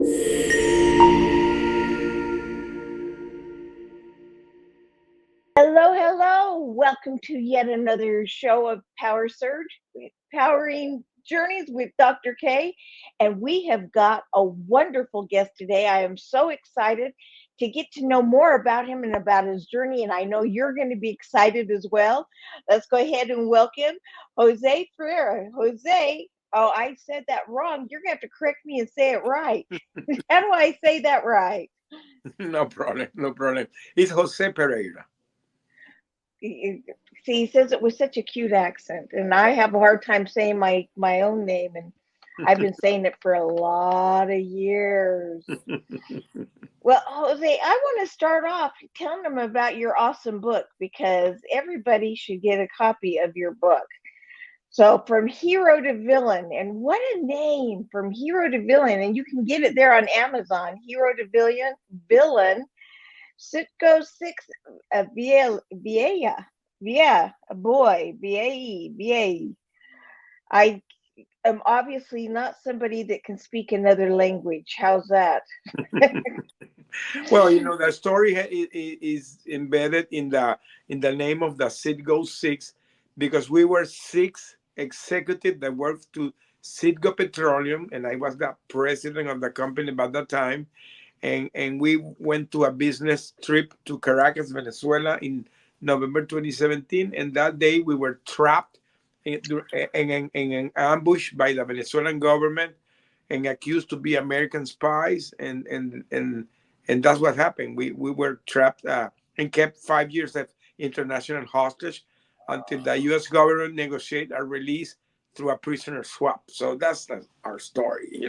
Hello, hello. Welcome to yet another show of Power Surge, Powering Journeys with Dr. K. And we have got a wonderful guest today. I am so excited to get to know more about him and about his journey. And I know you're going to be excited as well. Let's go ahead and welcome Jose Pereira. Jose, oh, I said that wrong. You're going to have to correct me and say it right. How do I say that right? No problem, no problem. It's Jose Pereira. See, he says it with such a cute accent, and I have a hard time saying my own name, and I've been saying it for a lot of years. Well, Jose, I want to start off telling them about your awesome book because everybody should get a copy of your book. So, from hero to villain, and what a name, from hero to villain, and you can get it there on Amazon. Hero to villain, CITGO Six, Vieja, yeah, a boy, VAE. I am obviously not somebody that can speak another language. How's that? Well, the story is embedded in the name of the CITGO Six, because we were six executives that worked to CITGO Petroleum, and I was the president of the company by that time. And we went to a business trip to Caracas, Venezuela in November 2017. And that day we were trapped in an ambush by the Venezuelan government and accused to be American spies. And that's what happened. We were trapped and kept 5 years of international hostage until the U.S. government negotiated a release through a prisoner swap. So that's our story.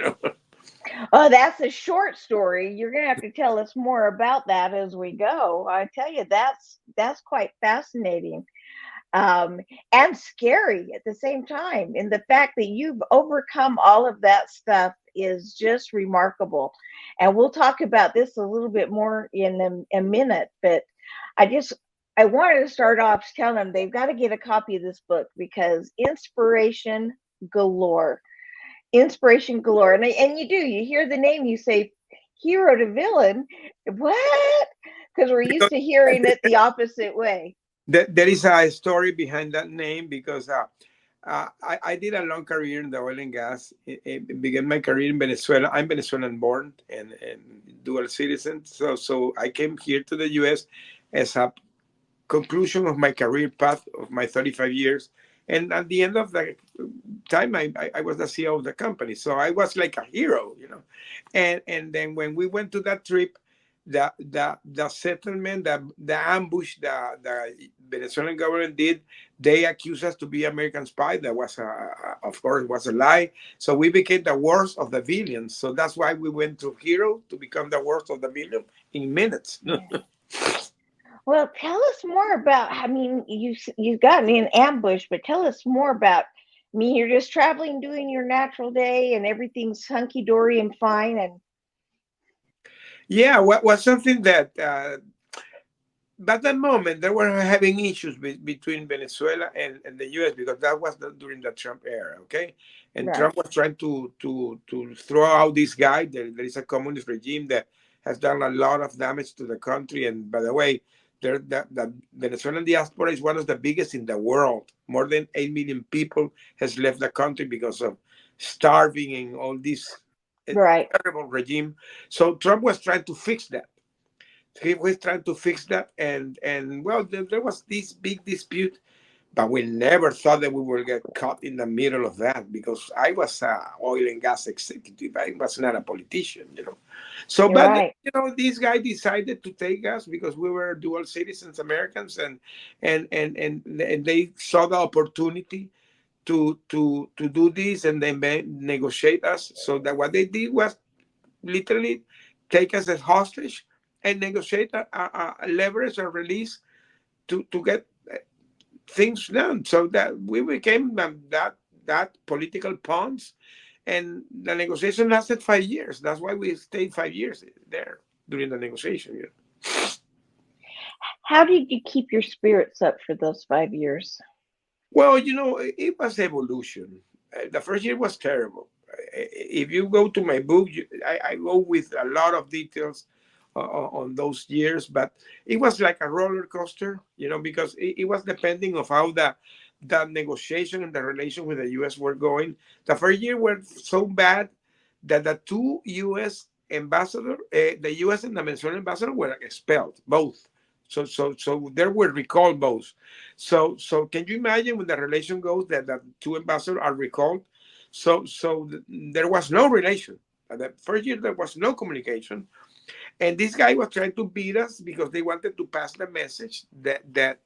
Oh, that's a short story. You're gonna have to tell us more about that as we go. I tell you, that's quite fascinating. And scary at the same time. And the fact that you've overcome all of that stuff is just remarkable. And we'll talk about this a little bit more in a minute. But I just I wanted to start off telling them they've got to get a copy of this book because galore, inspiration galore. And you hear the name, you say hero to villain, what? Because we're used to hearing it the opposite way. There is a story behind that name because I did a long career in the oil and gas. I began my career in Venezuela. I'm Venezuelan born and dual citizen. So I came here to the U.S. as a conclusion of my career path of my 35 years. And at the end of the time, I was the CEO of the company. So I was like a hero. And then when we went to that trip, the settlement, the ambush the Venezuelan government did, they accused us to be American spy. That was of course was a lie. So we became the worst of the villains. So that's why we went to hero to become the worst of the villain in minutes. Yeah. Well, tell us more about. I mean, you've got me in ambush, but tell us more about. I mean, you're just traveling, doing your natural day, and everything's hunky dory and fine. And Yeah, what was something that at that moment they were having issues between Venezuela and the U.S. because that was during the Trump era, okay? And right, Trump was trying to throw out this guy. There is a communist regime that has done a lot of damage to the country. And by the way, the Venezuelan diaspora is one of the biggest in the world. More than 8 million people has left the country because of starving and all this right. terrible regime. So Trump was trying to fix that. He was trying to fix that, and well, there was this big dispute, but we never thought that we would get caught in the middle of that because I was a oil and gas executive. I was not a politician. So, You're but right. this guy decided to take us because we were dual citizens, Americans, and they saw the opportunity to do this, and then negotiate us. So that what they did was literally take us as hostage and negotiate a leverage or release to get things done. So that we became that political pawns, and the negotiation lasted 5 years. That's why we stayed 5 years there during the negotiation. How did you keep your spirits up for those 5 years? Well, it was evolution. The first year was terrible. if you go to my book, I go with a lot of details on those years, but it was like a roller coaster, because it was depending of how the negotiation and the relation with the U.S. were going. The first year were so bad that the two U.S. ambassador, the U.S. and the Venezuelan ambassador were expelled, both. So there were recalled both. So can you imagine when the relation goes that the two ambassadors are recalled? There was no relation. At the first year there was no communication, and this guy was trying to beat us because they wanted to pass the message that they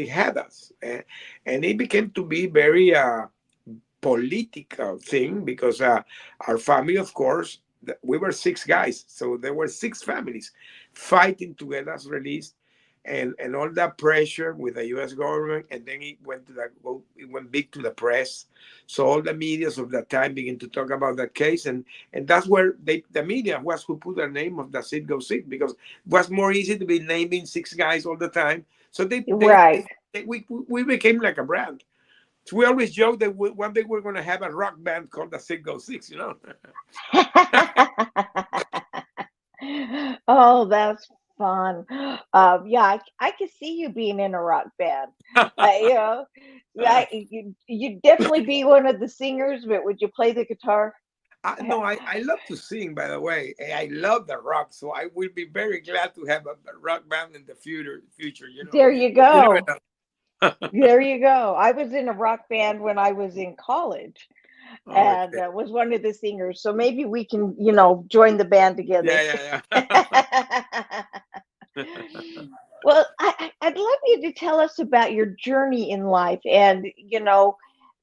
had us, and it became to be very political thing because our family, of course, we were six guys, so there were six families fighting to get us released, and all that pressure with the U.S. government, and then it went big to the press, so all the medias of that time began to talk about that case, and that's where the media was who put the name of the CITGO Six, because it was more easy to be naming six guys all the time, so Right. we became like a brand. So we always joke that one day we're going to have a rock band called the CITGO Six. Oh, that's fun. Yeah, I could see you being in a rock band. You know, Uh, you'd definitely be one of the singers, but would you play the guitar? no, I love to sing, by the way. I love the rock, so I will be very glad to have a rock band in the future. There you You never go. know. There you go. I was in a rock band when I was in college and Okay. was one of the singers. So maybe we can, join the band together. Yeah, yeah. Well, I'd love you to tell us about your journey in life and,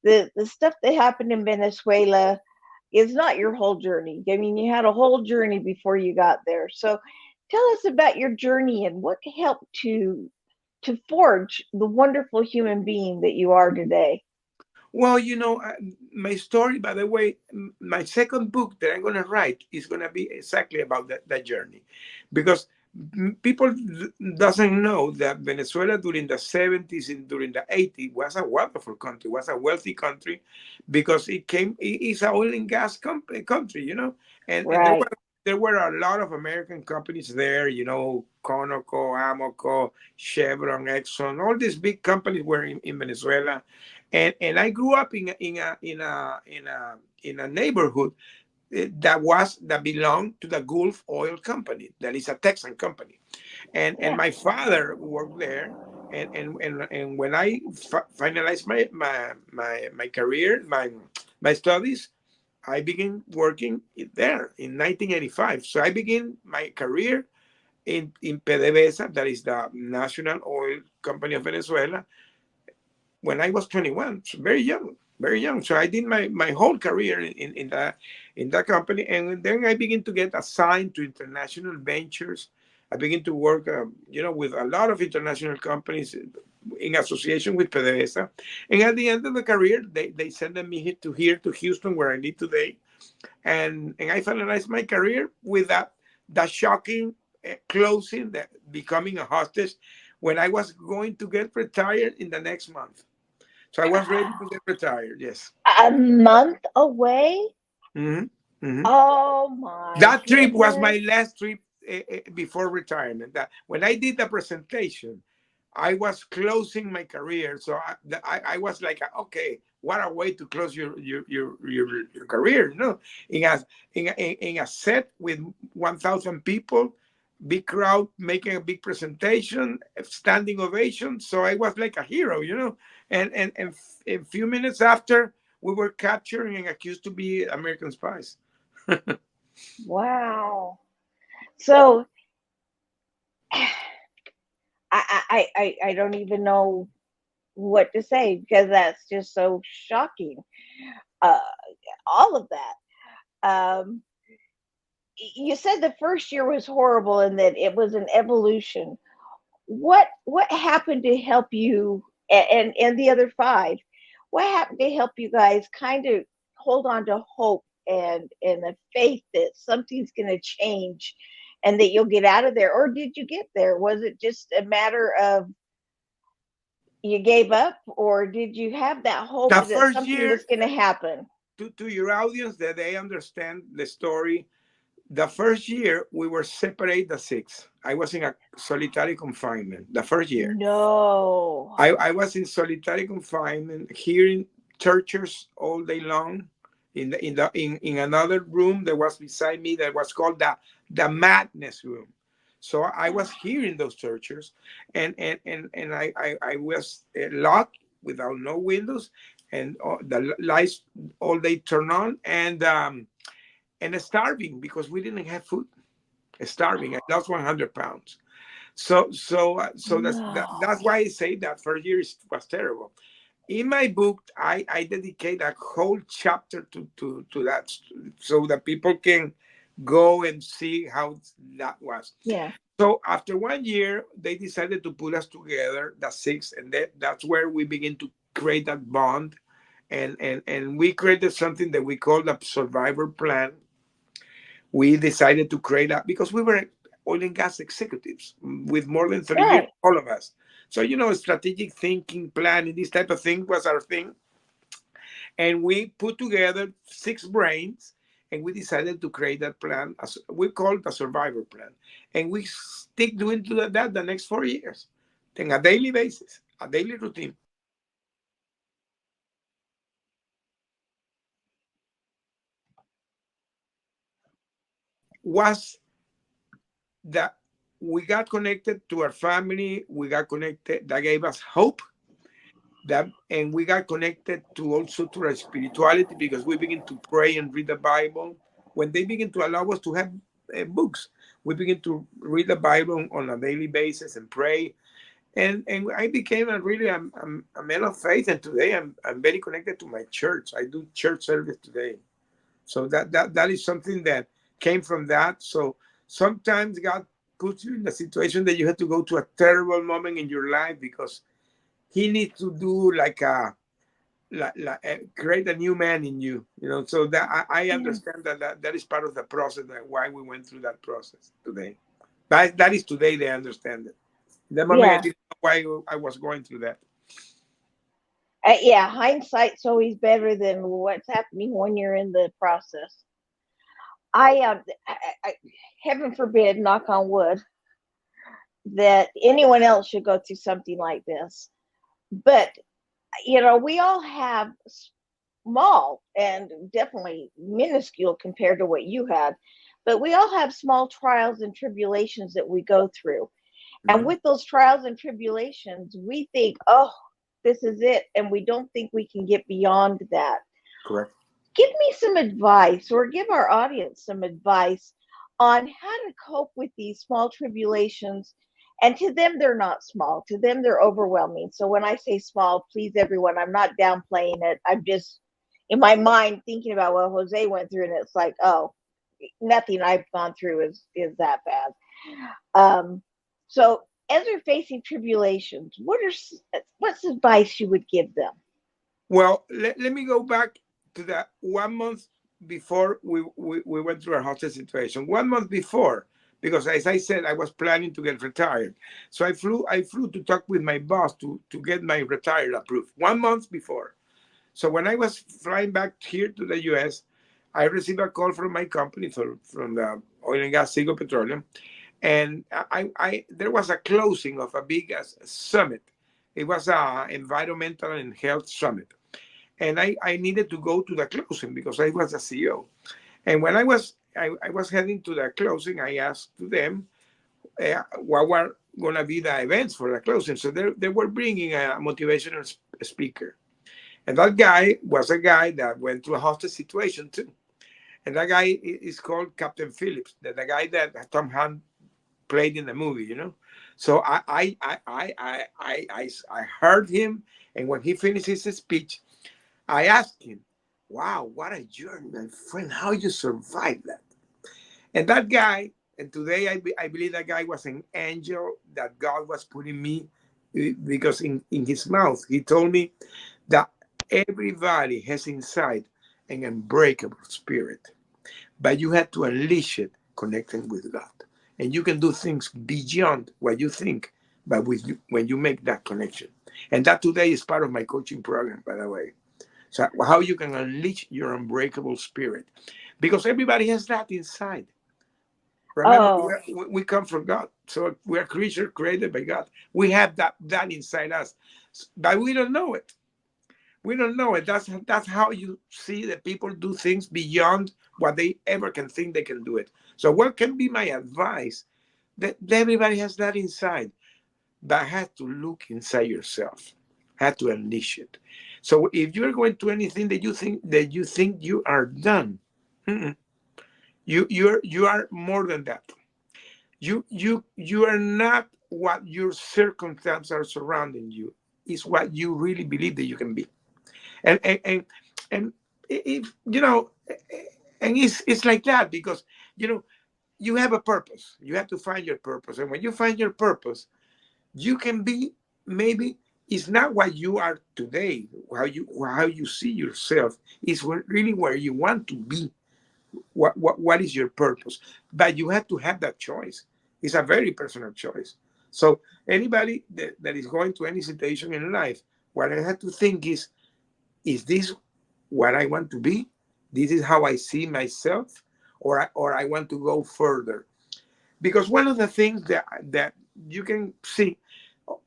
the stuff that happened in Venezuela is not your whole journey. I mean, you had a whole journey before you got there. So tell us about your journey and what helped to forge the wonderful human being that you are today. Well, my story, by the way, my second book that I'm going to write is going to be exactly about that journey, because people doesn't know that Venezuela during the 70s and during the 80s was a wonderful country, was a wealthy country, because it is a oil and gas country, and Right. there were a lot of American companies there, Conoco, Amoco, Chevron, Exxon, all these big companies were in Venezuela, and I grew up in a neighborhood that belonged to the Gulf Oil Company, that is a Texan company, and Yeah. my father worked there, and when I finalized my career, my studies, I began working there in 1985. So I began my career in PDVSA, that is the National Oil Company of Venezuela, when I was 21, so very young, very young. So I did my whole career in that company, and then I began to get assigned to international ventures. I began to work, with a lot of international companies in association with PDVSA. And at the end of the career, they sent me here to Houston, where I live today, and I finalized my career with that shocking closing, that becoming a hostage, when I was going to get retired in the next month. So I was ready to get retired. Yes. A month away? hmm hmm Oh my That trip was goodness. my last trip before retirement. That when I did the presentation, I was closing my career. So I was like, okay, what a way to close your career, in a set with 1,000 people, big crowd, making a big presentation, standing ovation. So I was like a hero. And a few minutes after, we were captured and accused to be American spies. Wow. So I don't even know what to say because that's just so shocking. Uh, all of that. You said the first year was horrible and that it was an evolution. What happened to help you and the other five? What happened to help you guys kind of hold on to hope and the faith that something's going to change and that you'll get out of there? Or did you get there? Was it just a matter of You gave up, or did you have that hope The that first something year, was going to happen? to your audience, that they understand the story, the first year we were separate the six. I was in a solitary confinement the first year. No. I was in solitary confinement, hearing churches all day long. In another room that was beside me that was called the madness room. So I was hearing those churches, and I was locked without no windows, and the lights all day turned on, and starving because we didn't have food. Starving. I lost 100 pounds. So that's No. why I say that first year was terrible. In my book, I dedicate a whole chapter to that, so that people can go and see how that was. Yeah. So after 1 year, they decided to put us together, the six, and that's where we begin to create that bond, and we created something that we called a survivor plan. We decided to create that because we were oil and gas executives with more than 30 years, Right. all of us. So, strategic thinking, planning, this type of thing was our thing. And we put together six brains, and we decided to create that plan. As we call it a survivor plan. And we stick doing that the next 4 years. Then a daily basis, a daily routine was that we got connected to our family. We got connected. That gave us hope, that, and we got connected to also to our spirituality because we begin to pray and read the Bible. When they begin to allow us to have books, we begin to read the Bible on a daily basis and pray. And I became a man of faith, and today I'm very connected to my church. I do church service today. So that is something that came from that. So sometimes God puts you in a situation that you have to go to a terrible moment in your life because he needs to do like create a new man in you, so that I Yeah. understand that is part of the process, that why we went through that process today. That is today they understand it. In that moment I Yeah. didn't know why I was going through that. Yeah. Hindsight's always better than what's happening when you're in the process. I heaven forbid, knock on wood, that anyone else should go through something like this. But we all have small and definitely minuscule compared to what you had, but we all have small trials and tribulations that we go through. And Mhm. with those trials and tribulations, we think, oh, this is it. And we don't think we can get beyond that. Correct. Give me some advice, or give our audience some advice on how to cope with these small tribulations. And to them, they're not small. To them, they're overwhelming. So when I say small, please, everyone, I'm not downplaying it. I'm just in my mind thinking about what Jose went through, and it's like, oh, nothing I've gone through is that bad. So as they're facing tribulations, what's advice you would give them? Well, let me go back to that 1 month before we went through our hostage situation. 1 month before, because as I said, I was planning to get retired. So I flew to talk with my boss to get my retired approved 1 month before. So when I was flying back here to the US, I received a call from my company, from the oil and gas CITGO Petroleum, and there was a closing of a big summit. It was a environmental and health summit, and I needed to go to the closing because I was the CEO. And when I was heading to the closing, I asked to them what were going to be the events for the closing. So they were bringing a motivational speaker, and that guy was a guy that went through a hostage situation too. And that guy is called Captain Phillips, the guy that Tom Hanks played in the movie. So I heard him, and when he finished his speech, I asked him, "Wow, what a journey, my friend! How you survived that?" And that guy, and today I believe that guy was an angel that God was putting me, because in his mouth he told me that everybody has inside an unbreakable spirit, but you have to unleash it connecting with God. And you can do things beyond what you think but when you make that connection. And that today is part of my coaching program, by the way. So how you can unleash your unbreakable spirit, because everybody has that inside. Remember, Oh, we come from God, so we're creatures created by God. We have that inside us, but we don't know it. We don't know it. That's how you see that people do things beyond what they ever can think they can do it. So what can be my advice? That everybody has that inside, but have to look inside yourself, have to unleash it. So if you're going to anything that you think you are done, mm-mm. You are more than that. You are not what your circumstances are surrounding you. It's what you really believe that you can be. And if and it's like that because you know you have a purpose. You have to find your purpose, and when you find your purpose, you can be maybe it's not what you are today, how you see yourself. Is really where you want to be. What is your purpose? But you have to have that choice. It's a very personal choice. So anybody that is going to any situation in life, what I have to think is this what I want to be? This is how I see myself, or I want to go further. Because one of the things that you can see,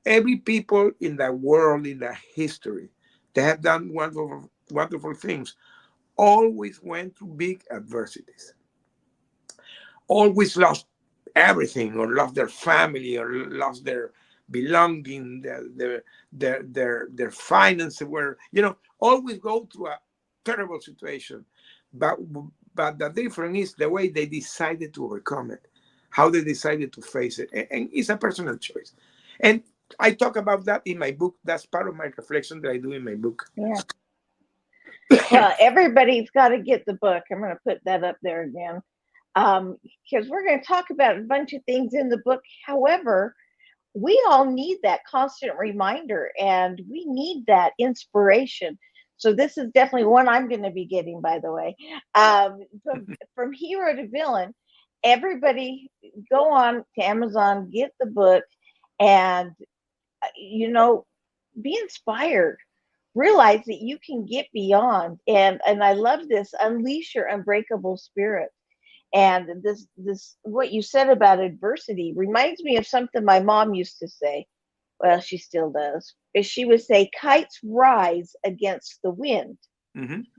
every people in the world, in the history, they have done wonderful things, always went through big adversities, always lost everything, or lost their family, or lost their belonging, their finances were, always go through a terrible situation. But but the difference is the way they decided to overcome it, how they decided to face it, and it's a personal choice. And I talk about that in my book. That's part of my reflection that I do in my book. yeah. Well, everybody's got to get the book. I'm going to put that up there again. Because we're going to talk about a bunch of things in the book. However, we all need that constant reminder and we need that inspiration. So this is definitely one I'm going to be getting, by the way. From hero to villain, everybody go on to Amazon, get the book, and you know, be inspired. Realize that you can get beyond, and I love this. Unleash your unbreakable spirit. And this what you said about adversity reminds me of something my mom used to say. Well, she still does. Is she would say kites rise against the wind.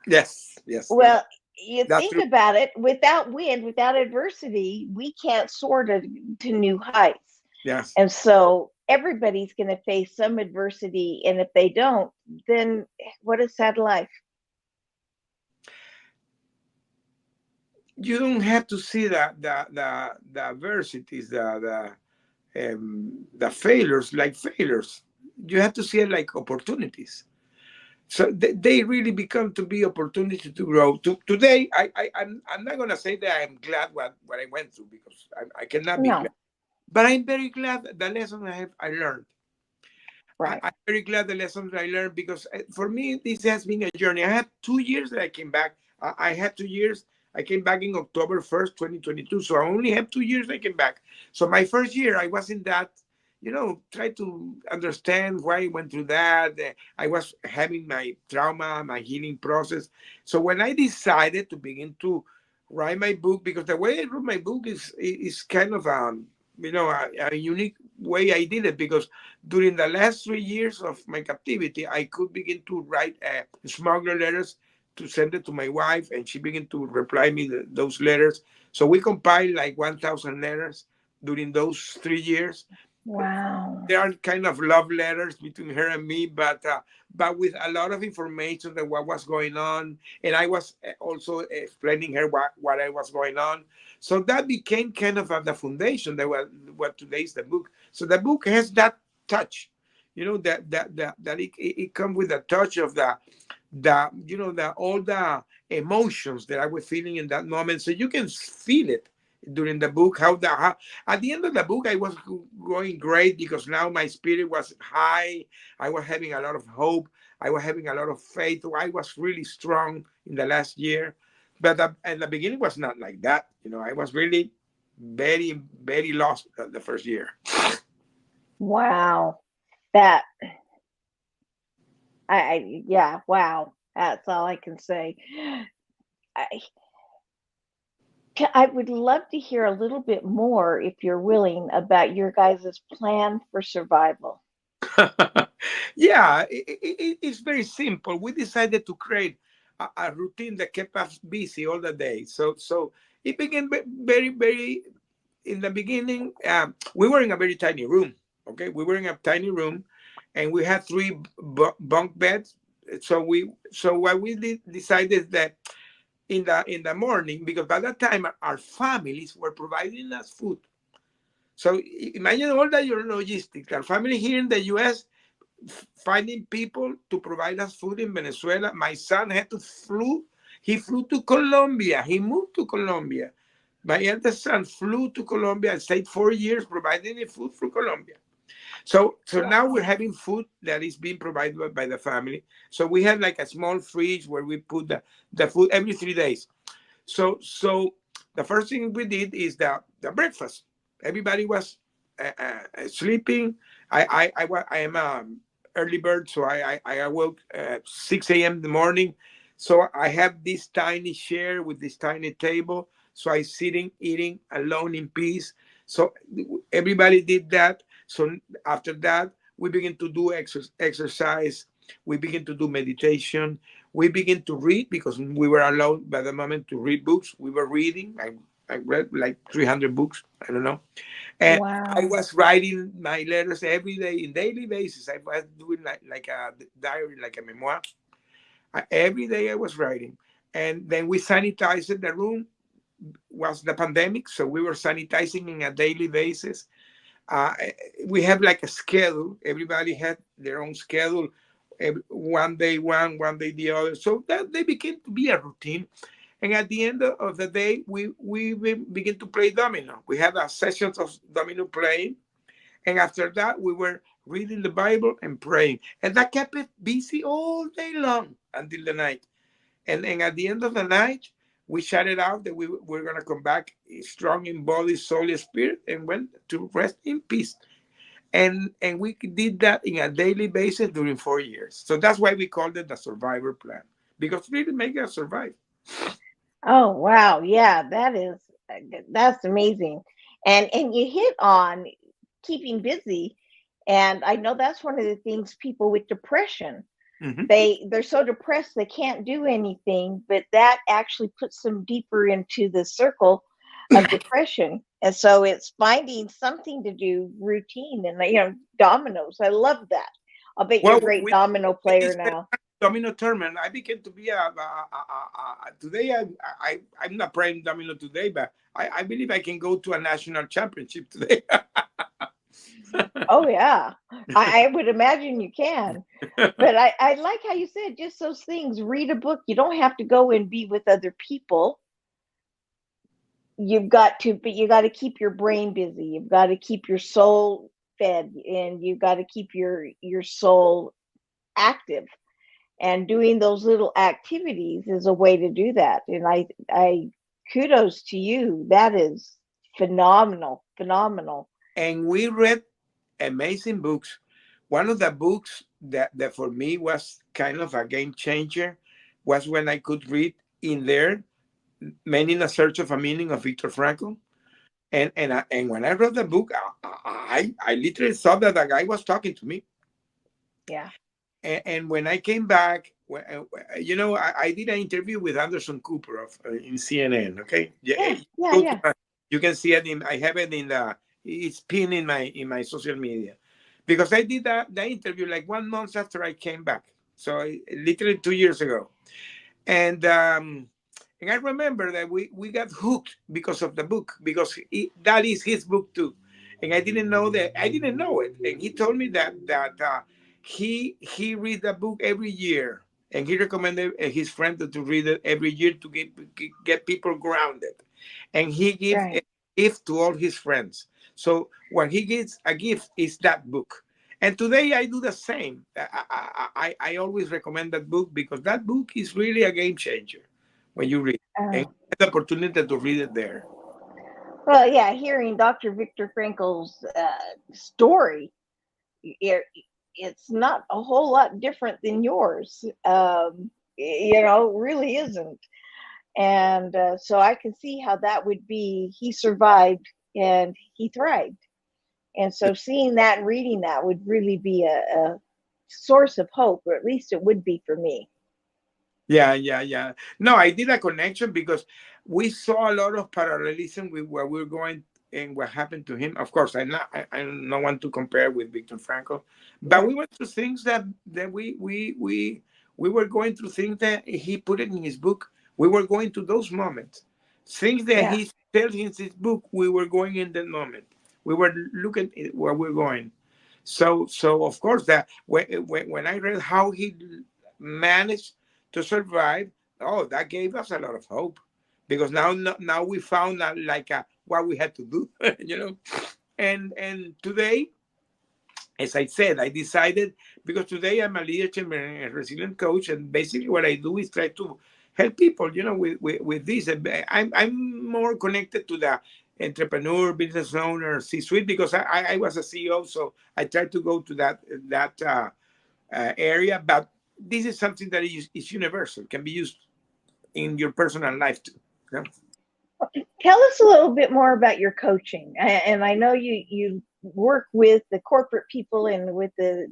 Yes, yes, Well, you that's think true. about it, without wind, without adversity, we can't soar to new heights. Yes. And so everybody's going to face some adversity. And if they don't, then what a sad life. You don't have to see the adversities, the failures like failures. You have to see it like opportunities. So they really become to be opportunity to grow. Today, I'm not gonna say that I'm glad what I went through, because I cannot be glad, No, but I'm very glad the lessons I learned. right. I'm very glad the lessons I learned, because for me this has been a journey. I had 2 years that I came back. I had 2 years. I came back in October 1st, 2022. So I only have 2 years I came back. So my first year I was in that, try to understand why I went through that. I was having my trauma, my healing process. So when I decided to begin to write my book, because the way I wrote my book is kind of a unique way I did it, because during the last 3 years of my captivity, I could begin to write smuggler letters to send it to my wife, and she began to reply me those letters. So we compiled like 1,000 letters during those 3 years. Wow. There are kind of love letters between her and me, but with a lot of information that what was going on, and I was also explaining her what I was going on. So that became kind of the foundation that what today is the book. So the book has that touch, that it comes with a touch of the all the emotions that I was feeling in that moment. So you can feel it during the book, how at the end of the book I was going great, because now my spirit was high. I was having a lot of hope. I was having a lot of faith. I was really strong in the last year. But at the beginning was not like that. I was really very, very lost the first year. Wow. That yeah, wow. That's all I can say. I I would love to hear a little bit more, if you're willing, about your guys' plan for survival. Yeah, it's very simple. We decided to create a routine that kept us busy all the day. So it began very in the beginning. We were in a very tiny room. Okay, we were in a tiny room, and we had three bunk beds. So what we decided that in the morning, because by that time our families were providing us food. So imagine all that your logistics. Our family here in the U.S. finding people to provide us food in Venezuela. My son had to flew. He flew to Colombia. He moved to Colombia. My eldest son flew to Colombia and stayed 4 years providing the food for Colombia. So now we're having food that is being provided by the family. So we have like a small fridge where we put the food every 3 days. So the first thing we did is the breakfast. Everybody was sleeping. I am a early bird, so I awoke at 6 a.m. in the morning. So I have this tiny chair with this tiny table. So I sitting eating alone in peace. So everybody did that. So after that, we begin to do exercise. We begin to do meditation. We begin to read because we were allowed by the moment to read books. We were reading. I read like 300 books. I don't know. And I Wow. was writing my letters every day in daily basis. I was doing like a diary, like a memoir. Every day I was writing. And then we sanitized the room. Was the pandemic, so we were sanitizing in a daily basis. uh, we have like a schedule. Everybody had their own schedule. One day one day the other. So that they became to be a routine. And at the end of the day, we begin to play domino. We had a sessions of domino playing. And after that, we were reading the Bible and praying. And that kept it busy all day long until the night. And at the end of the night, we shouted out that we were going to come back strong in body, soul, and spirit, and went to rest in peace. And we did that in a daily basis during 4 years. So that's why we called it the survivor plan, because really make us survive. Oh, wow. Yeah, that's amazing. And you hit on keeping busy. And I know that's one of the things people with depression, Hmm. they're so depressed they can't do anything, but that actually puts them deeper into the circle of depression. And so it's finding something to do, routine, and dominoes. I love that. I'll bet you're Well, a great domino with player this now. domino tournament, I became to be today. I'm not playing domino today, but I believe I can go to a national championship today. Oh yeah, I would imagine you can. But I like how you said just those things. Read a book. You don't have to go and be with other people. But you got to keep your brain busy. You've got to keep your soul fed, and you've got to keep your soul active. And doing those little activities is a way to do that. And I kudos to you. That is phenomenal, phenomenal. And we read amazing books. One of the books that for me was kind of a game changer was when I could read in there Men in a Search of a Meaning of Viktor Frankl. And when I read the book, I literally thought that the guy was talking to me. Yeah, And when I came back, I did an interview with Anderson Cooper in CNN. Okay, yeah, yeah, yeah, go to yeah. you can see it. I have it in the it's pinned in my social media, because I did the interview like 1 month after I came back. So literally 2 years ago. And um, and I remember that we got hooked because of the book, because that is his book too. And I didn't know it. And he told me that he read the book every year, and he recommended his friend to read it every year to get people grounded. And he gives a Right. gift to all his friends. So when he gets a gift, it's that book. And today I do the same. I always recommend that book, because that book is really a game changer when you read it. And Uh, you have the opportunity to read it there. well, yeah. Hearing Dr. Viktor Frankl's story, it, it's not a whole lot different than yours. Really isn't. And so I can see how that would be. He survived and he thrived. And so seeing that and reading that would really be a source of hope, or at least it would be for me. Yeah, yeah, yeah. No, I did a connection because we saw a lot of parallelism with where we're going and what happened to him. Of course, I don't want to compare with Viktor Frankl, but we Right. went through things that we were going through things that he put it in his book. We were going through those moments, things that Yeah. he tells in his book. We were going in that moment. We were looking at where we're going. So of course that when I read how he managed to survive, oh, that gave us a lot of hope because now we found out like what we had to do, you know. And today, as I said, I decided because today I'm a leadership and resilient coach, and basically what I do is try to help people, you know, with this. I'm more connected to the entrepreneur, business owner, C-suite because I was a CEO, so I try to go to that area. But this is something that is universal, can be used in your personal life too. You know? Tell us a little bit more about your coaching. And I know you work with the corporate people and with the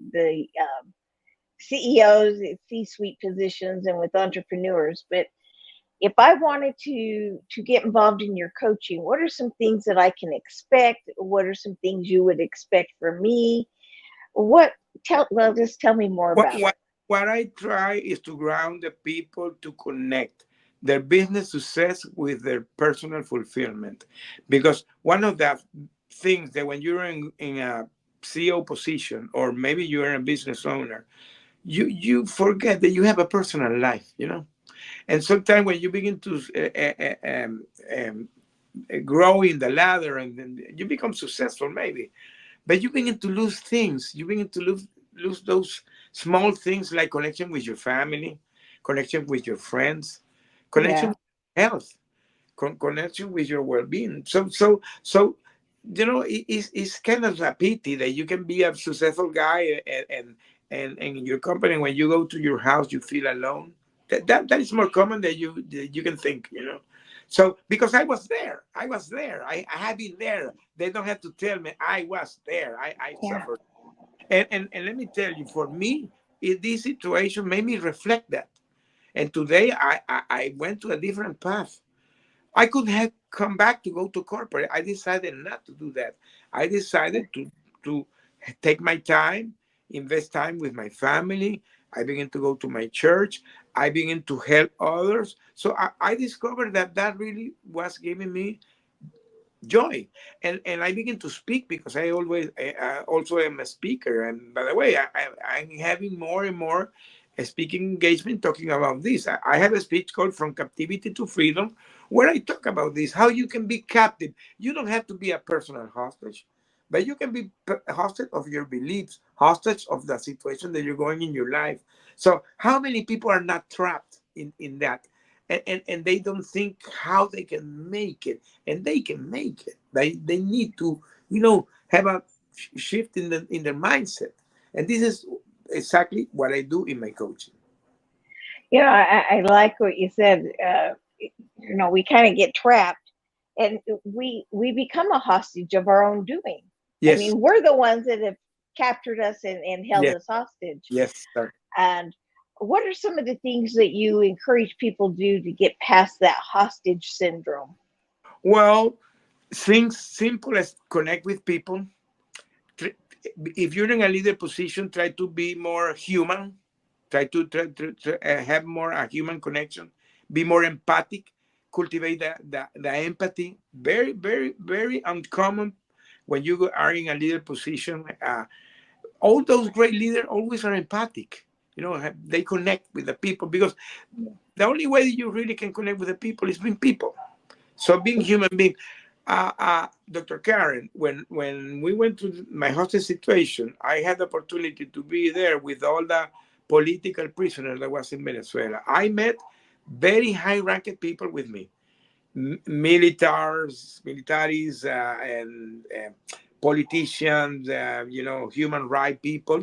CEOs, C-suite positions, and with entrepreneurs. But if I wanted to get involved in your coaching, what are some things that I can expect? What are some things you would expect from me? What just tell me more What, about it. what, what I try is to ground the people to connect their business success with their personal fulfillment. Because one of the things that when you're in a CEO position, or maybe you're a business owner, you forget that you have a personal life, you know? And sometimes when you begin to grow in the ladder and then you become successful, maybe, but you begin to lose things. You begin to lose those small things like connection with your family, connection with your friends, connection Yeah, with health, connection with your well-being. So you know, it's kind of a pity that you can be a successful guy and in your company, when you go to your house, you feel alone. That is more common than you can think, you know. So because I was there, I have been there. They don't have to tell me I was there. I yeah, suffered. And let me tell you, for me, this situation made me reflect that. And today I went to a different path. I could have come back to go to corporate. I decided not to do that. I decided to take my time, invest time with my family. I began to go to my church. I began to help others. So I discovered that that really was giving me joy. And I begin to speak because I also am a speaker. And by the way, I'm having more and more speaking engagement talking about this. I have a speech called From Captivity to Freedom, where I talk about this, how you can be captive. You don't have to be a personal hostage, but you can be hostage of your beliefs, hostage of the situation that you're going in your life. So how many people are not trapped in that? And they don't think how they can make it, and they can make it. They need to, you know, have a shift in their mindset, and this is exactly what I do in my coaching. I like what you said. We kind of get trapped, and we become a hostage of our own doing. I Yes, mean, we're the ones that have captured us and held yes, us hostage. yes, sir. And what are some of the things that you encourage people to do to get past that hostage syndrome? Well, things simple as connect with people. Tr- if you're in a leader position, try to be more human. Try to have more a human connection. Be more empathic. Cultivate the empathy. Very, very, very uncommon when you are in a leader position. All those great leaders always are empathic. You know, they connect with the people because the only way you really can connect with the people is being people. So being human being. Dr. Karen, when we went to my hostage situation, I had the opportunity to be there with all the political prisoners that was in Venezuela. I met very high-ranked people with me, militaries, and politicians, human rights people,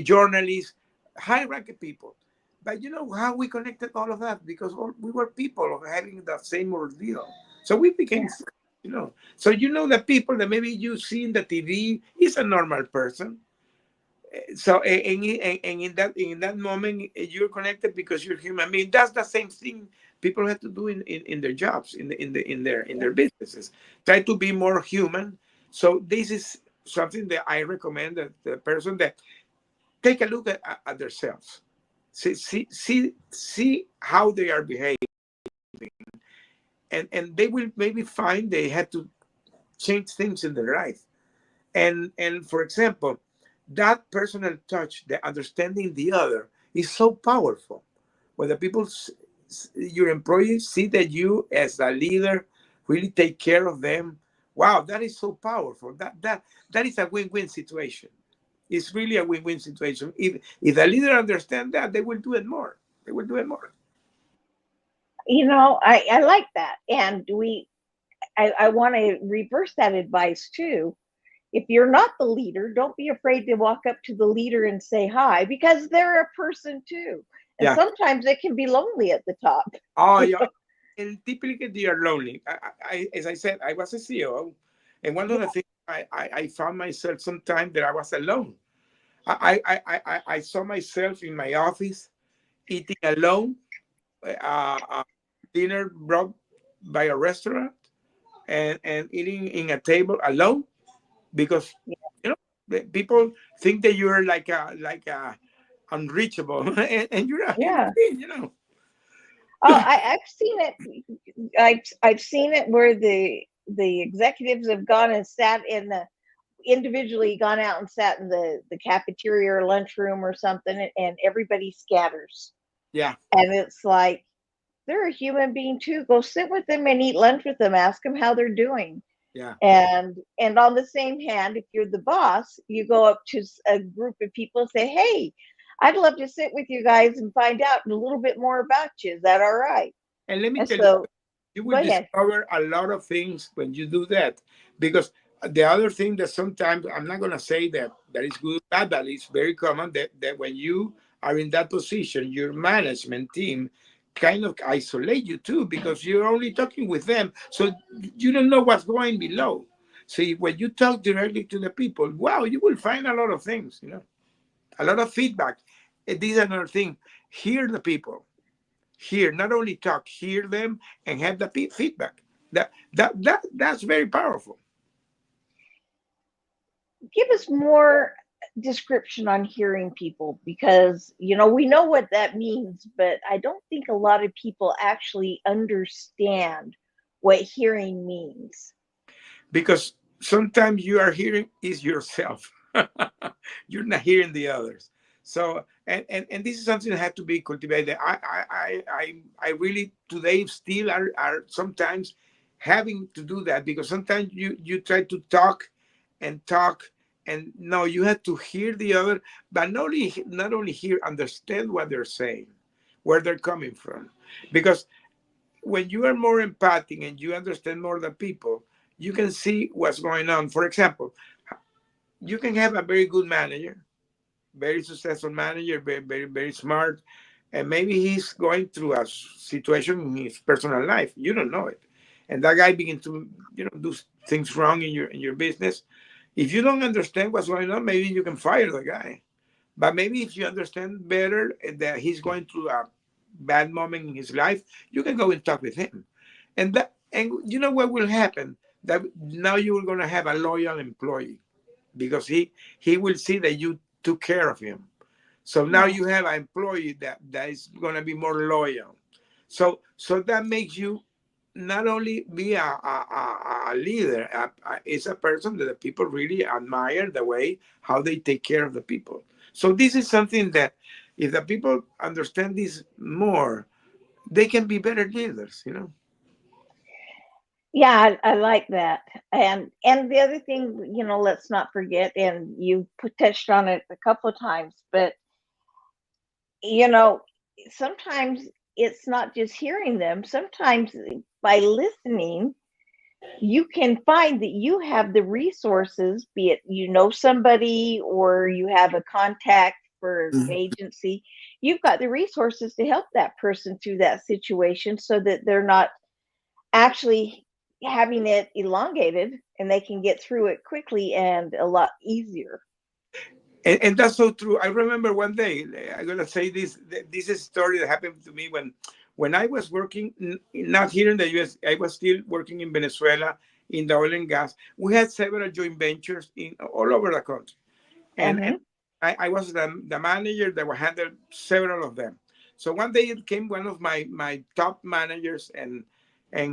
journalists, high-ranking people. But you know how we connected all of that because we were people of having the same ordeal. So we became Yeah. friends, So the people that maybe you see in the TV is a normal person. So and in that moment you're connected because you're human. I mean that's the same thing people have to do in their jobs in their businesses. Try to be more human. So this is something that I recommend that the person that take a look at themselves, see how they are behaving, and they will maybe find they had to change things in their life. And for example, that personal touch, the understanding the other, is so powerful. When the people, your employees, see that you as a leader really take care of them, wow, that is so powerful. That is a win-win situation. It's really a win-win situation. If the leader understands that, they will do it more. They will do it more. I like that. And I want to reverse that advice too. If you're not the leader, don't be afraid to walk up to the leader and say hi because they're a person too. And Yeah. sometimes it can be lonely at the top. Oh, yeah. And typically they are lonely. As I said, I was a CEO, and one of the things I found myself sometimes that I was alone. I saw myself in my office eating alone, dinner brought by a restaurant, and eating in a table alone because you know people think that you're like a unreachable, and you're a human Yeah. being. I've seen it. I've seen it where the executives have gone and sat in the individually gone out and sat in the cafeteria or lunchroom or something, and everybody scatters. Yeah, And it's like they're a human being too. Go sit with them and eat lunch with them. Ask them how they're doing. yeah. And on the same hand, if you're the boss, you go up to a group of people and say, "Hey, I'd love to sit with you guys and find out a little bit more about you. Is that all right?" And let me And tell you, so, you go will ahead. discover a lot of things when you do that. Because the other thing that sometimes I'm not gonna say that is good or bad, but it's very common that when you are in that position, your management team kind of isolate you too because you're only talking with them, so you don't know what's going below. See, when you talk directly to the people, wow, you will find a lot of things, a lot of feedback. And this is another thing. Hear the people, hear, not only talk, hear them and have the feedback. That's very powerful. Give us more description on hearing people because we know what that means, but I don't think a lot of people actually understand what hearing means. Because sometimes you are hearing is yourself. You're not hearing the others. So and this is something that had to be cultivated. I really today still are sometimes having to do that because sometimes you try to talk and talk, and no, you have to hear the other, but not only hear, understand what they're saying, where they're coming from. Because when you are more empathic and you understand more the people, you can see what's going on. For example, you can have a very good manager, very successful manager, very, very, very smart, and maybe he's going through a situation in his personal life. You don't know it, and that guy begins to, do things wrong in your business. If you don't understand what's going on, maybe you can fire the guy. But maybe if you understand better that he's going through a bad moment in his life, you can go and talk with him. And you know what will happen? That now you're going to have a loyal employee because he will see that you took care of him. So now Yeah. you have an employee that is going to be more loyal. So that makes you not only be a leader, it's a person that the people really admire the way how they take care of the people. So this is something that if the people understand this more, they can be better leaders. Yeah, I like that. And the other thing, let's not forget, and you touched on it a couple of times, but you know, sometimes it's not just hearing them. Sometimes by listening, you can find that you have the resources, be it you know somebody or you have a contact for an Mhm. agency, you've got the resources to help that person through that situation so that they're not actually having it elongated and they can get through it quickly and a lot easier. And that's so true. I remember one day, I'm gonna say this. This is a story that happened to me when I was working, not here in the U.S. I was still working in Venezuela in the oil and gas. We had several joint ventures in all over the country, and Uh-huh. I was the manager that handled several of them. So one day it came one of my top managers, and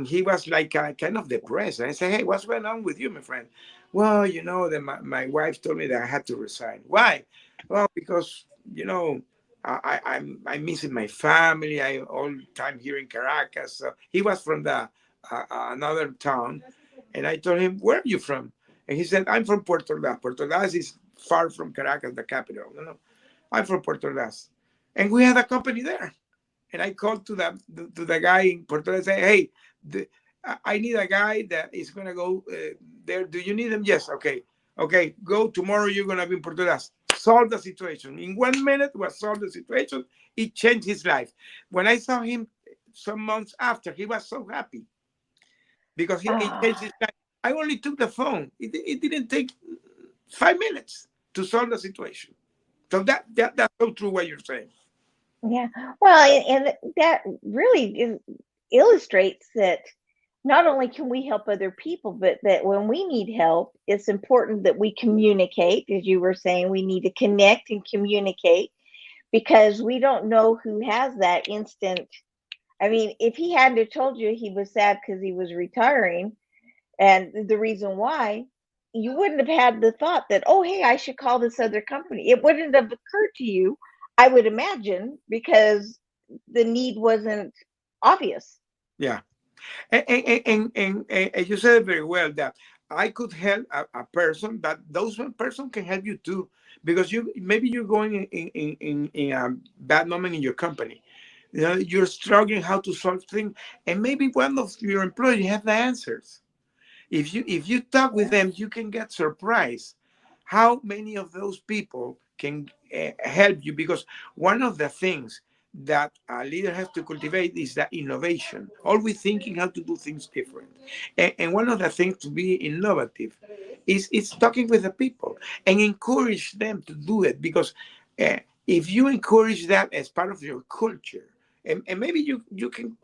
he was like kind of depressed. And I said, "Hey, what's going on with you, my friend?" Well, that my wife told me that I had to resign. Why? Well, because I'm missing my family. I all the time here in Caracas. So he was from the another town, and I told him, "Where are you from?" And he said, "I'm from Puerto Ordaz. Puerto Ordaz is far from Caracas, the capital. I'm from Puerto Ordaz." And we had a company there. And I called to the guy in Puerto Ordaz and say, "Hey, I need a guy that is going to go there. Do you need him?" "Yes." "Okay. Okay, go tomorrow. You're going to be in Puerto Ordaz." Solve the situation. In 1 minute, was solved the situation. It changed his life. When I saw him some months after, he was so happy because he changed his Ah, life. I only took the phone. It didn't take 5 minutes to solve the situation. So that's so true what you're saying. yeah. Well, and that really illustrates that not only can we help other people, but that when we need help, it's important that we communicate. As you were saying, we need to connect and communicate because we don't know who has that instant. I mean, if he hadn't have told you he was sad because he was retiring, and the reason why, you wouldn't have had the thought that, oh, hey, I should call this other company. It wouldn't have occurred to you, I would imagine, because the need wasn't obvious. Yeah. And you said very well that I could help a person, but those one person can help you too, because maybe you're going in a bad moment in your company. You're struggling how to solve things, and maybe one of your employees have the answers. If you talk with Yeah. them, you can get surprised how many of those people can help you, because one of the things that a leader has to cultivate is that innovation, always thinking how to do things different. And one of the things to be innovative is talking with the people and encourage them to do it, because if you encourage that as part of your culture, and maybe you can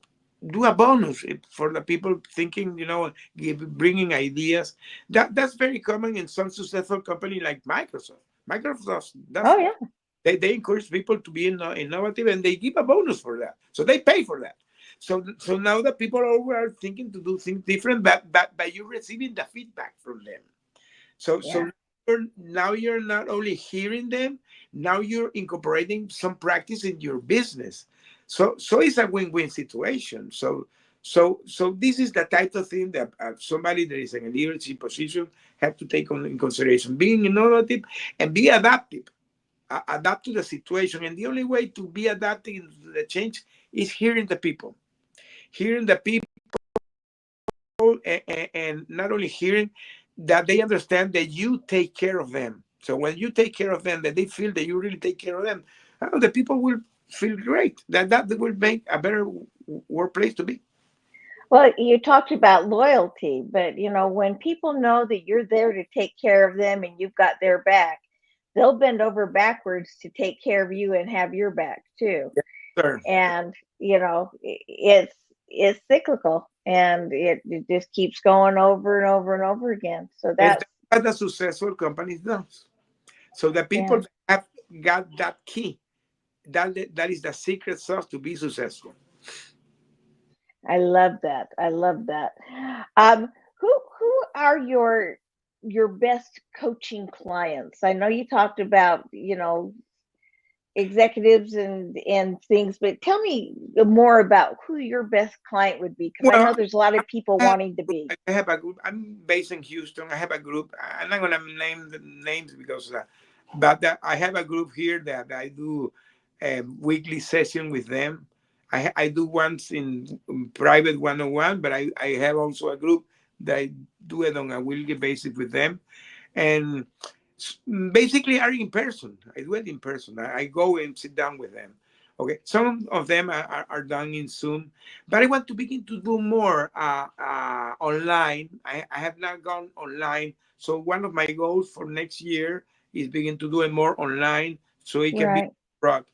do a bonus for the people thinking, bringing ideas. That's very common in some successful company like Microsoft. Microsoft does Oh, that. yeah. They encourage people to be innovative, and they give a bonus for that. So they pay for that. So now that people are thinking to do things different, but by you receiving the feedback from them. So Yeah. now you're not only hearing them, now you're incorporating some practice in your business. So it's a win-win situation. So this is the type of thing that somebody that is in a leadership position have to take in consideration: being innovative and be adaptive, adapt to the situation. And the only way to be adapting to the change is hearing the people, and not only hearing that they understand that you take care of them. So when you take care of them, that they feel that you really take care of them, the people will feel great. That will make a better workplace to be. Well, you talked about loyalty, but when people know that you're there to take care of them and you've got their back, they'll bend over backwards to take care of you and have your back too. Yes, sir. And it's cyclical, and it just keeps going over and over and over again. So And that's, that's what the successful companies do. So the people yeah, that have got that key, that is the secret sauce to be successful. I love that. I love that. Um, who are your best coaching clients? I know you talked about, executives and things, but tell me more about who your best client would be, because I Well, know there's a lot of people I have, wanting to be. I have a group. I'm based in Houston. I have a group. I'm not gonna name the names because, but I have a group here that I do a weekly session with them. I do once in private one-on-one, but I have also a group that I do it on a weekly basis with them, and basically are in person. I do it in person. I go and sit down with them. Okay, some of them are done in Zoom, but I want to begin to do more online. I have not gone online, so one of my goals for next year is begin to do it more online, so it can be Right. broad.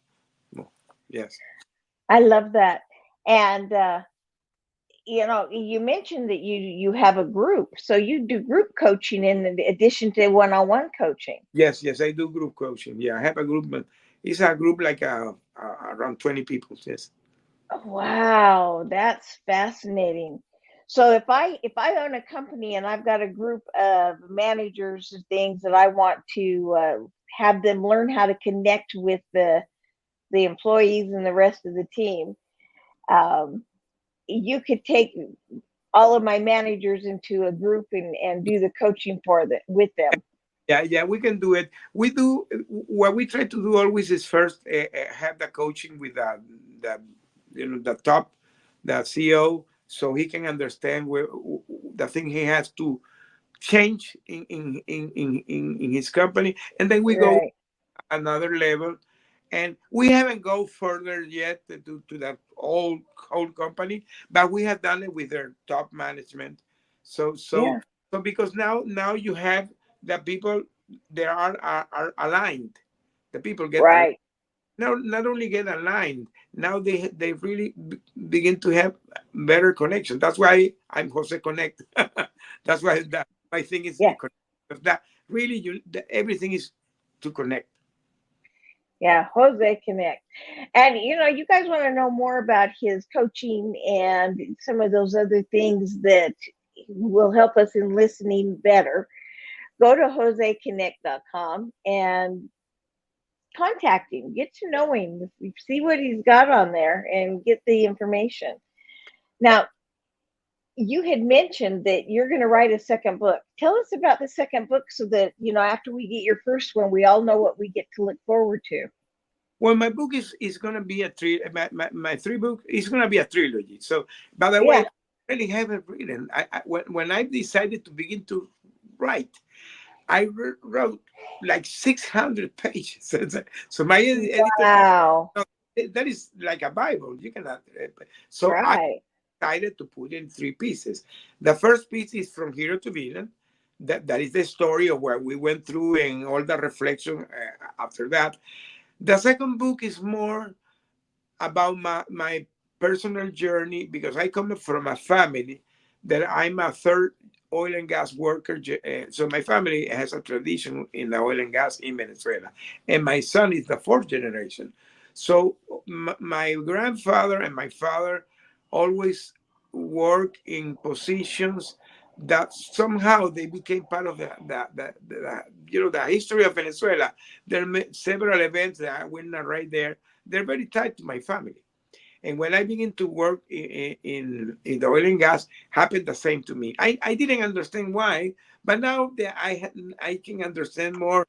Yes. I love that. And you mentioned that you have a group, so you do group coaching in addition to one-on-one coaching. Yes, yes, I do group coaching. Yeah, I have a group, but it's a group like around 20 people. Yes. Wow, that's fascinating. So if I own a company and I've got a group of managers and things that I want to have them learn how to connect with the employees and the rest of the team, um, you could take all of my managers into a group and do the coaching with them. Yeah, yeah, we can do it. We do what we try to do always is first have the coaching with the the top, the CEO, so he can understand where the thing he has to change in his company, and then we go Right. another level, and we haven't go further yet to that whole company, but we have done it with their top management. So Yeah. because now you have the people, they are aligned. The people get aligned. Right. Now not only get aligned, now they really begin to have better connection. That's why I'm Jose Connect. That's why that my thing is Yeah. that really everything is to connect. Yeah. Jose Connect. And you guys want to know more about his coaching and some of those other things that will help us in listening better. Go to joseconnect.com and contact him, get to know him, see what he's got on there, and get the information. Now, you had mentioned that you're going to write a second book. Tell us about the second book so that, after we get your first one, we all know what we get to look forward to. Well, my book is going to be my three book is going to be a trilogy. So, by the way, Yeah. I really haven't written. When I decided to begin to write, I wrote like 600 pages. So my editor, Wow. that is like a Bible. You cannot. So I Right. decided to put in three pieces. The first piece is From Hero to Villain. That is the story of where we went through and all the reflection after that. The second book is more about my personal journey because I come from a family that I'm a third oil and gas worker. So my family has a tradition in the oil and gas in Venezuela. And my son is the fourth generation. So my grandfather and my father always work in positions that somehow they became part of the history of Venezuela. There are several events that I will not right there. They're very tied to my family. And when I began to work in the oil and gas, happened the same to me. I didn't understand why, but now that I can understand more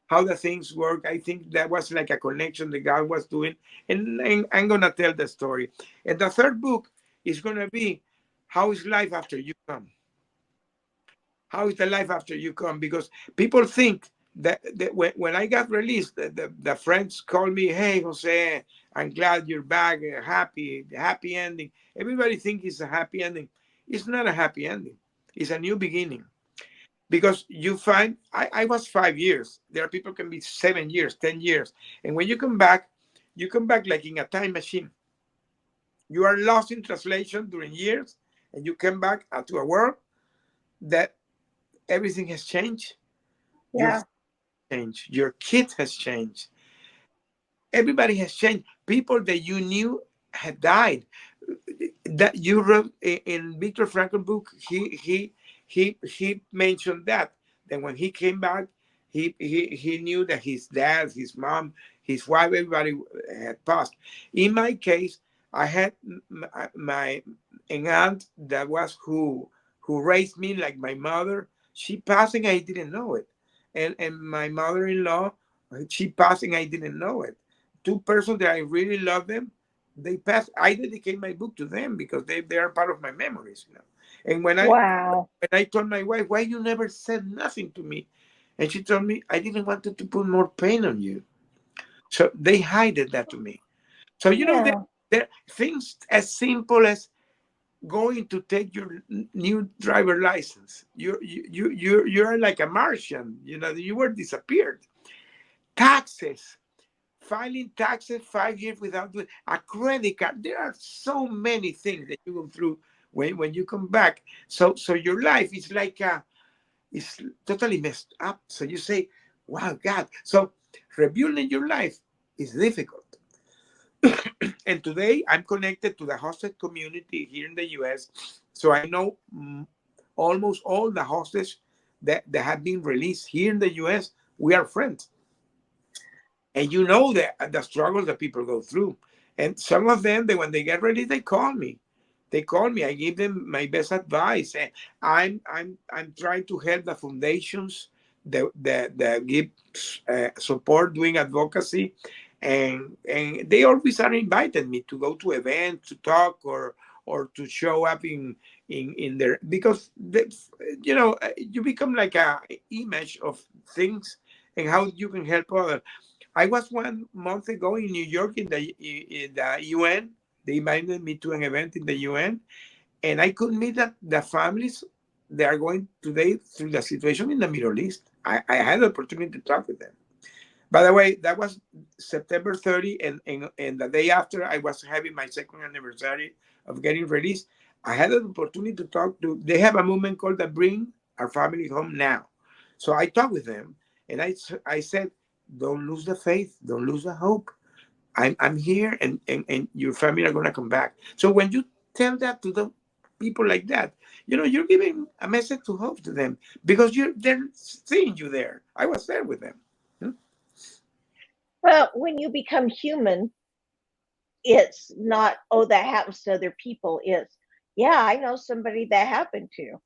how the things work. I think that was like a connection that God was doing, and I'm gonna tell the story. And the third book is gonna be how is life after you come. How is the life after you come? Because people think that when I got released, the friends called me, "Hey, Jose, I'm glad you're back. Happy ending." Everybody thinks it's a happy ending. It's not a happy ending. It's a new beginning. Because you find, I was 5 years. There are people can be 7 years, 10 years, and when you come back like in a time machine. You are lost in translation during years, and you come back to a world that everything has changed. Your Yeah. changed. Your kid has changed. Everybody has changed. People that you knew had died. That you wrote in Viktor Frankl book, he mentioned that when he came back, he knew that his dad, his mom, his wife, everybody had passed. In my case, I had my an aunt that was who raised me like my mother. She passed and I didn't know it, and my mother-in-law, she passed and I didn't know it. Two persons that I really love them, they passed. I dedicate my book to them because they are part of my memories. And Wow. when I told my wife, why you never said nothing to me? And she told me, I didn't want to put more pain on you. So they hid that to me. So, Yeah. there things as simple as going to take your new driver license. You're like a Martian. You were disappeared. Taxes, filing taxes 5 years without doing a credit card. There are so many things that you go through when you come back. So your life is like it's totally messed up. So you say, "Wow, God!" So rebuilding your life is difficult. And today I'm connected to the hostage community here in the US. So I know almost all the hostages that have been released here in the US. We are friends. And the struggles that people go through. And some of them, when they get ready, they call me. They call me. I give them my best advice. And I'm trying to help the foundations that give support, doing advocacy, and they always are inviting me to go to events, to talk, or to show up in their, because you become like a image of things and how you can help others. I was 1 month ago in New York in the UN. They invited me to an event in the UN, and I could meet the families that are going today through the situation in the Middle East. I had the opportunity to talk with them. By the way, that was September 30, and the day after I was having my second anniversary of getting released. I had an opportunity to talk to. They have a movement called the Bring Our Family Home Now. So I talked with them, and I said, don't lose the faith, don't lose the hope. I'm here, and your family are gonna come back. So when you tell that to the people like that, you're giving a message to hope to them, because they're seeing you there. I was there with them. Hmm? Well, when you become human, it's not, oh, that happens to other people. It's, yeah, I know somebody that happened to.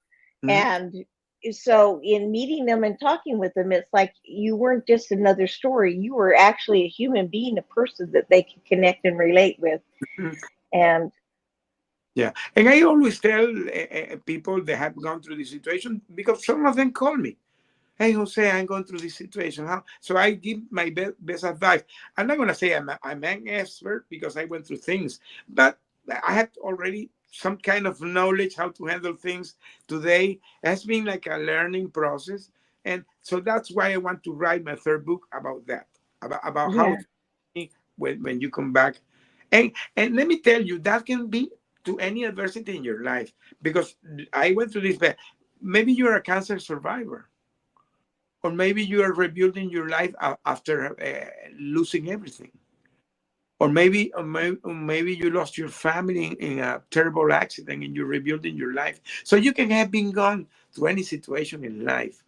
Hmm. And so in meeting them and talking with them, it's like you weren't just another story. You were actually a human being, a person that they can connect and relate with. And Yeah, and I always tell people that have gone through this situation, because some of them call me. Hey, Jose, I'm going through this situation. How? So I give my best advice. I'm not going to say I'm an expert, because I went through things, but I had already some kind of knowledge how to handle things today. It has been like a learning process. And so that's why I want to write my third book about that, about how yeah, to, when you come back. And let me tell you, that can be to any adversity in your life, because I went through this, but maybe you're a cancer survivor, or maybe you are rebuilding your life after losing everything, or maybe you lost your family in a terrible accident and you're rebuilding your life. So you can have been gone through any situation in life,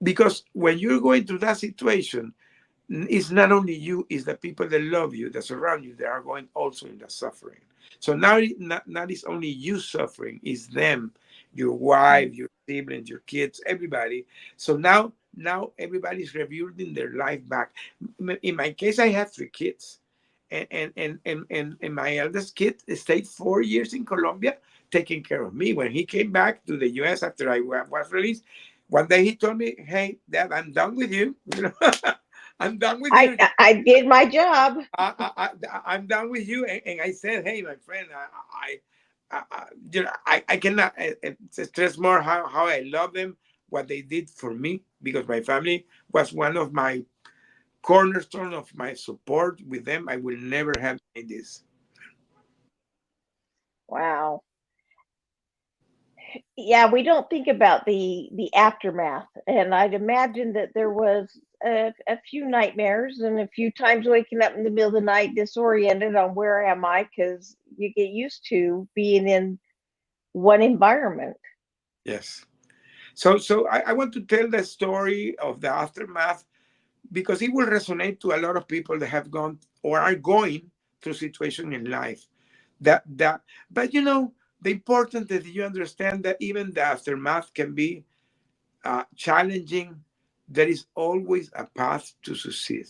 because when you're going through that situation, it's not only you, it's the people that love you, that surround you, that are going also in the suffering. So now not is only you suffering, it's them, your wife, your siblings, your kids, everybody. So now everybody's rebuilding their life back. In my case, I have 3 kids, and my eldest kid stayed 4 years in Colombia taking care of me. When he came back to the US after I was released, one day he told me, "Hey, Dad, I'm done with you. I'm done with I you. I did my job. I'm done with you." And I said, "Hey, my friend, I cannot stress more how I love them, what they did for me, because my family was one of my cornerstone of my support. With them, I will never have made this." Wow. Yeah, we don't think about the aftermath, and I'd imagine that there was a few nightmares and a few times waking up in the middle of the night disoriented on where am I, because you get used to being in one environment. Yes. So I want to tell the story of the aftermath, because it will resonate to a lot of people that have gone or are going through situation in life. That but the important that you understand that even the aftermath can be challenging. There is always a path to succeed.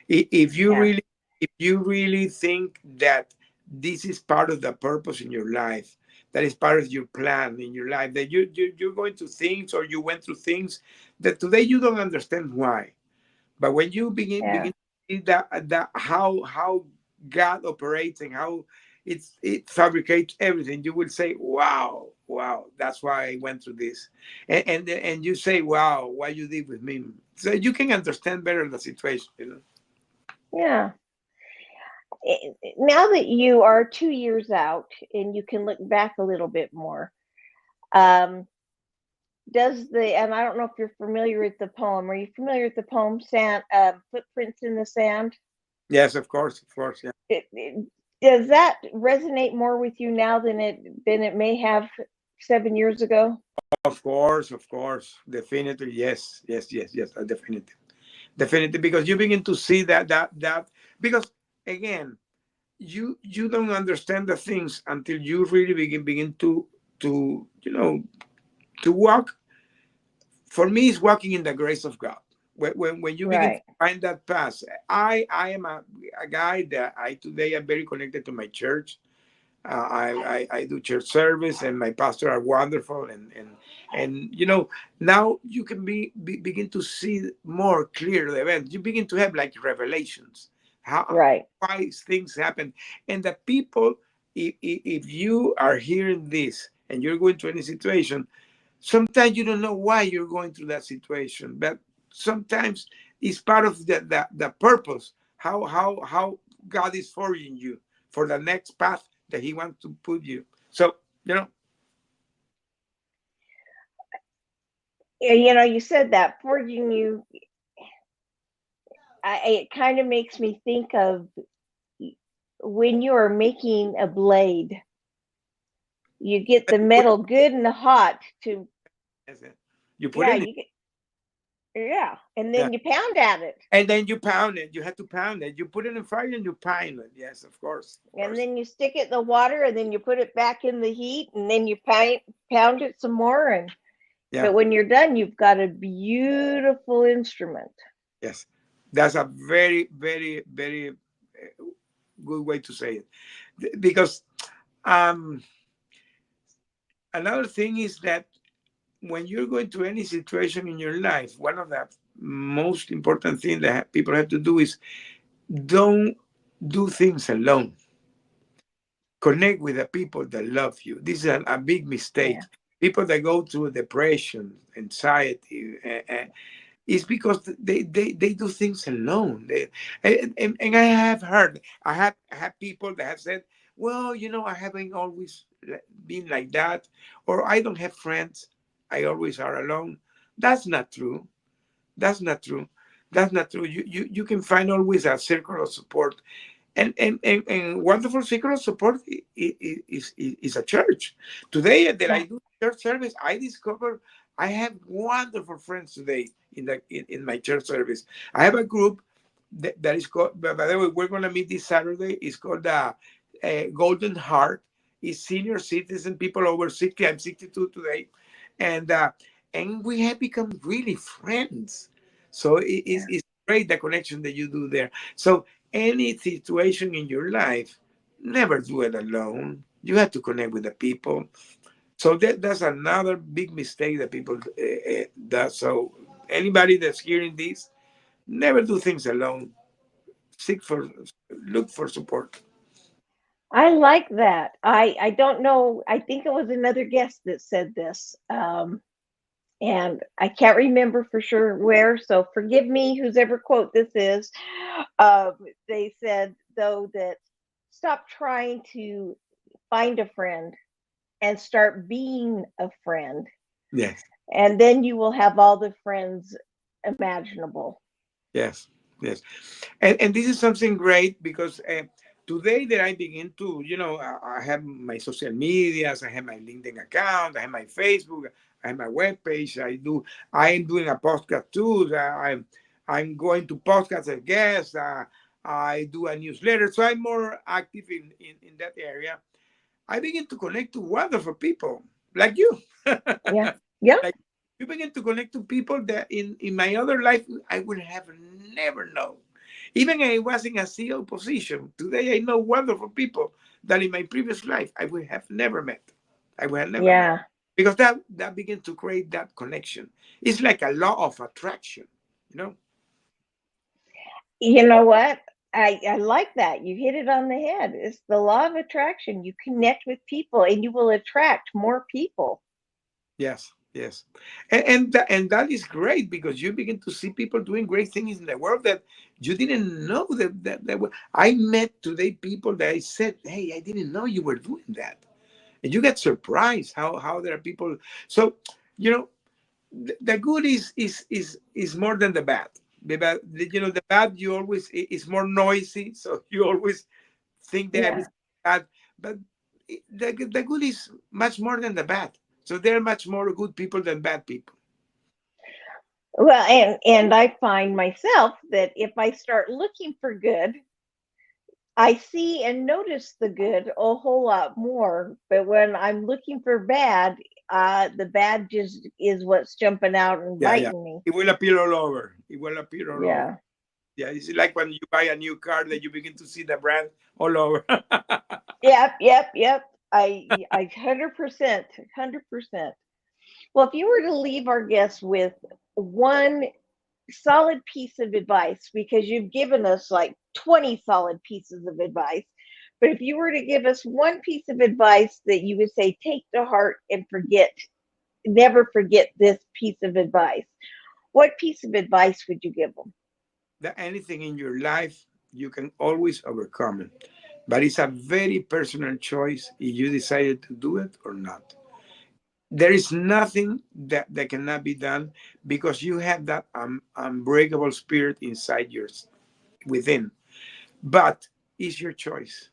If you Yeah, really think that this is part of the purpose in your life, that is part of your plan in your life, that you're going through things, or you went through things that today you don't understand why. But when you Yeah. begin to see that how God operates, and how it fabricates everything, you will say, "Wow, wow, that's why I went through this," and you say, "Wow, what you did with me," so you can understand better the situation. You know. Yeah. Now that you are 2 years out and you can look back a little bit more, um, and I don't know if you're familiar with the poem. Are you familiar with the poem Sand, Footprints in the Sand? Yes, of course, of course, yeah. Does that resonate more with you now than it may have 7 years ago? Of course, definitely, yes, yes, yes, yes, definitely, definitely, because you begin to see that because again, you don't understand the things until you really begin to to walk. For me, it's walking in the grace of God. When you begin to Right. find that path, I am a guy that I today am very connected to my church. I do church service, and my pastor are wonderful, and now you can begin to see more clear the event. You begin to have like revelations, how Right. why things happen, and the people. If you are hearing this and you're going to any situation, sometimes you don't know why you're going through that situation, but sometimes it's part of the purpose, how God is forging you for the next path that he wants to put you. So you know You said that forging you. It kind of makes me think of when you are making a blade. You get the you put metal good and hot to, it, you put yeah, it in, you get, yeah, and yeah, then you pound at it, and then you pound it. You have to pound it. You put it in fire and you pound it. Yes, of course, of and course. then you stick it in the water, and then you put it back in the heat, and then you pound it some more, and Yeah, but when you're done, you've got a beautiful instrument. yes, that's a very very good way to say it. Because um another thing is that when you're going to any situation in your life, one of the most important things that people have to do is don't do things alone. Connect with the people that love you. This is a big mistake. Yeah, People that go through depression, anxiety, it's because they do things alone. And I have heard, I have people that have said, well, I haven't always been like that, or I don't have friends. I always are alone. That's not true. That's not true. That's not true. You can find always a circle of support, and wonderful circle of support is a church. Today that yeah, I do church service, I discover I have wonderful friends today in my church service. I have a group that is called. By the way, we're going to meet this Saturday. It's called the Golden Heart. It's senior citizen people over 60. I'm 62 today, and uh, and we have become really friends. So yeah. it's great the connection that you do there. So any situation in your life, never do it alone. You have to connect with the people. So that's another big mistake that people does. So anybody that's hearing this, never do things alone. Seek for, look for support. I like that. I don't know. I think it was another guest that said this. And I can't remember for sure where, so forgive me, whose ever quote this is. Um, they said, though, that stop trying to find a friend and start being a friend, Yes, and then you will have all the friends imaginable. yes, yes. And this is something great because today that I begin to, I have my social medias, I have my LinkedIn account, I have my Facebook, I have my webpage. I am doing a podcast too. I'm going to podcast as guest. I do a newsletter, so I'm more active in that area. I begin to connect to wonderful people like you. Yeah, yeah, Like you begin to connect to people that in my other life I would have never known. Even I was in a CEO position. Today I know wonderful people that in my previous life I would have never met. I will never know. Yeah. Because that begins to create that connection. It's like a law of attraction, you know? You know what? I like that. You hit it on the head. It's the law of attraction. You connect with people and you will attract more people. Yes, yes. And that is great because you begin to see people doing great things in the world that you didn't know that were. I met today people that I said, hey, I didn't know you were doing that. And you get surprised how there are people. So, you know, the good is more than the bad. The bad you always is more noisy, so you always think that Yeah. everything is bad. But the good is much more than the bad. So there are much more good people than bad people. Well, and I find myself that if I start looking for good, I see and notice the good a whole lot more. But when I'm looking for bad, the bad just is what's jumping out and Yeah, yeah. biting me. It will appear all over. It will appear all over. Yeah. Yeah, it's like when you buy a new car that you begin to see the brand all over. Yep, yep, yep. I 100%, 100%. Well, if you were to leave our guests with one solid piece of advice, because you've given us like 20 solid pieces of advice, but if you were to give us one piece of advice that you would say, take to heart and never forget this piece of advice, what piece of advice would you give them? That anything in your life, you can always overcome it. But it's a very personal choice if you decided to do it or not. There is nothing that cannot be done because you have that unbreakable spirit inside yours within. But it's your choice.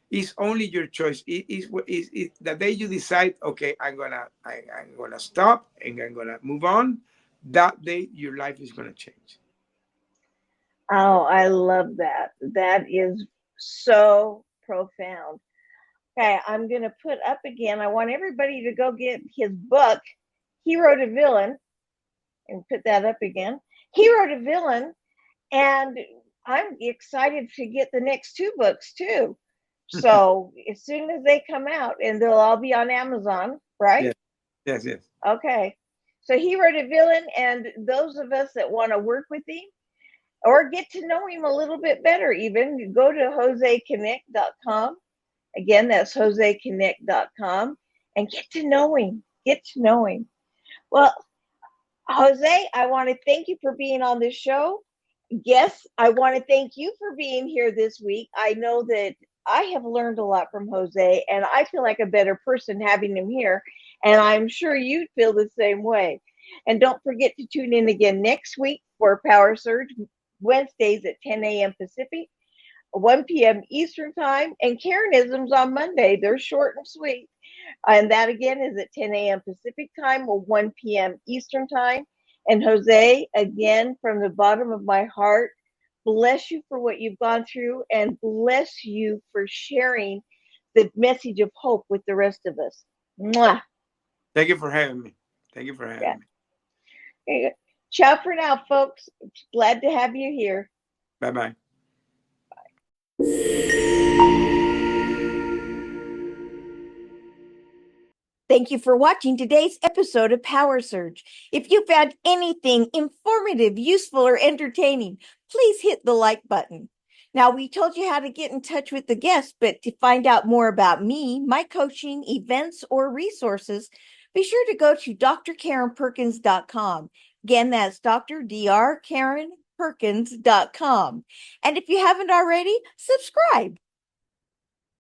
It's only your choice. Is the day you decide, okay, I'm gonna stop and I'm gonna move on. That day, your life is gonna change. Oh, I love that. That is so profound. Okay, I'm going to put up again. I want everybody to go get his book, Hero to Villain, and put that up again. Hero to Villain. And I'm excited to get the next two books too. So as soon as they come out, and they'll all be on Amazon, right? Yes, yes, yes. Okay. So Hero to Villain, and those of us that want to work with him or get to know him a little bit better, even go to joseconnect.com. Again, that's joseconnect.com and get to know him. Get to know him. Well, Jose, I want to thank you for being on this show. Yes, I want to thank you for being here this week. I know that I have learned a lot from Jose, and I feel like a better person having him here. And I'm sure you feel the same way. And don't forget to tune in again next week for Power Surge, Wednesdays at 10 a.m. Pacific, 1 p.m. Eastern Time, and Karenisms on Monday. They're short and sweet. And that again is at 10 a.m. Pacific Time or 1 p.m. Eastern Time. And Jose, again, from the bottom of my heart, bless you for what you've gone through and bless you for sharing the message of hope with the rest of us. Mwah. Thank you for having me. Thank you for Yeah. having me. Ciao for now, folks. Glad to have you here. Bye bye. Thank you for watching today's episode of Power Surge. If you found anything informative, useful, or entertaining, please hit the like button. Now, we told you how to get in touch with the guest, but to find out more about me, my coaching, events, or resources, be sure to go to drkarenperkins.com. Again, that's drkarenperkins.com. And if you haven't already, subscribe.